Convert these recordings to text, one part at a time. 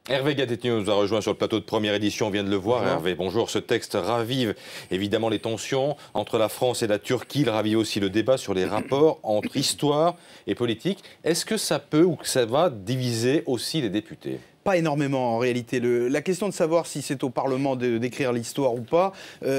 Hervé Gattegno nous a rejoint sur le plateau de première édition, on vient de le voir. Bonjour. Hervé, bonjour. Ce texte ravive évidemment les tensions entre la France et la Turquie. Il ravive aussi le débat sur les rapports entre histoire et politique. Est-ce que ça peut ou que ça va diviser aussi les députés ? Pas énormément en réalité. La question de savoir si c'est au Parlement d'écrire l'histoire ou pas,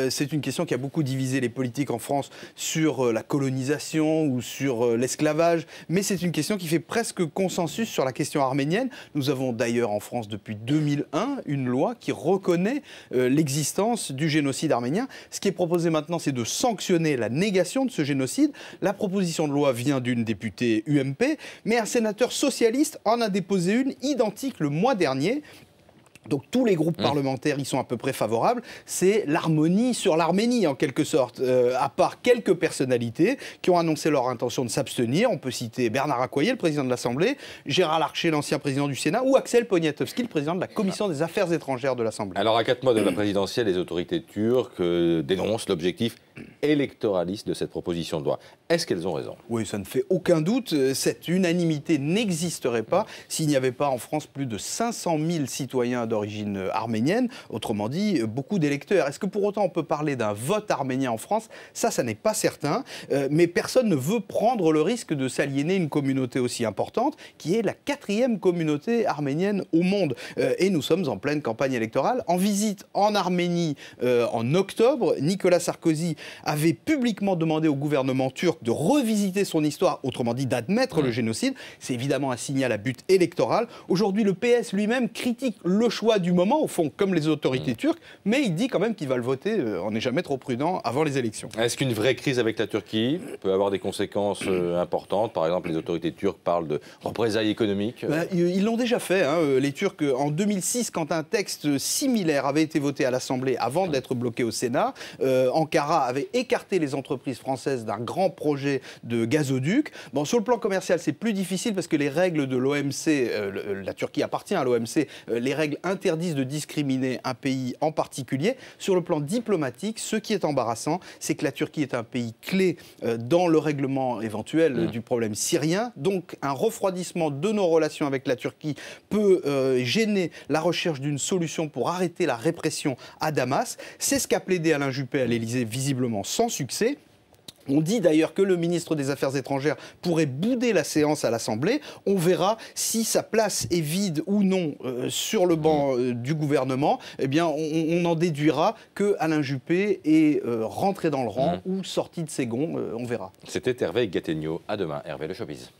c'est une question qui a beaucoup divisé les politiques en France sur la colonisation ou sur l'esclavage. Mais c'est une question qui fait presque consensus sur la question arménienne. Nous avons d'ailleurs en France depuis 2001 une loi qui reconnaît l'existence du génocide arménien. Ce qui est proposé maintenant, c'est de sanctionner la négation de ce génocide. La proposition de loi vient d'une députée UMP, mais un sénateur socialiste en a déposé une identique le mois dernier. Donc tous les groupes parlementaires y sont à peu près favorables. C'est l'harmonie sur l'Arménie en quelque sorte, à part quelques personnalités qui ont annoncé leur intention de s'abstenir. On peut citer Bernard Accoyer, le président de l'Assemblée, Gérard Larcher, l'ancien président du Sénat, ou Axel Poniatowski, le président de la Commission des Affaires étrangères de l'Assemblée. Alors à 4 mois de la présidentielle, les autorités turques dénoncent l'objectif électoraliste de cette proposition de loi. Est-ce qu'elles ont raison ? Oui, ça ne fait aucun doute. Cette unanimité n'existerait pas s'il n'y avait pas en France plus de 500 000 citoyens d'origine arménienne, autrement dit, beaucoup d'électeurs. Est-ce que pour autant on peut parler d'un vote arménien en France ? Ça n'est pas certain, mais personne ne veut prendre le risque de s'aliéner une communauté aussi importante, qui est la 4e communauté arménienne au monde. Et nous sommes en pleine campagne électorale. En visite en Arménie en octobre, Nicolas Sarkozy avait publiquement demandé au gouvernement turc de revisiter son histoire, autrement dit d'admettre le génocide. C'est évidemment un signal à but électoral. Aujourd'hui, le PS lui-même critique le choix du moment, au fond, comme les autorités turques, mais il dit quand même qu'il va le voter, on n'est jamais trop prudent, avant les élections. Est-ce qu'une vraie crise avec la Turquie peut avoir des conséquences importantes ? Par exemple, les autorités turques parlent de représailles économiques. Ils l'ont déjà fait, les Turcs, en 2006, quand un texte similaire avait été voté à l'Assemblée avant d'être bloqué au Sénat, Ankara avait écarté les entreprises françaises d'un grand projet de gazoduc. Bon, sur le plan commercial, c'est plus difficile parce que les règles de l'OMC, la Turquie appartient à l'OMC, les règles interdisent de discriminer un pays en particulier. Sur le plan diplomatique, ce qui est embarrassant, c'est que la Turquie est un pays clé dans le règlement éventuel du problème syrien. Donc un refroidissement de nos relations avec la Turquie peut gêner la recherche d'une solution pour arrêter la répression à Damas. C'est ce qu'a plaidé Alain Juppé à l'Élysée, visiblement sans succès. On dit d'ailleurs que le ministre des Affaires étrangères pourrait bouder la séance à l'Assemblée. On verra si sa place est vide ou non sur le banc du gouvernement. Eh bien, on en déduira que Alain Juppé est rentré dans le rang ou sorti de ses gonds. On verra. C'était Hervé Gattegno. À demain, Hervé, le showbiz.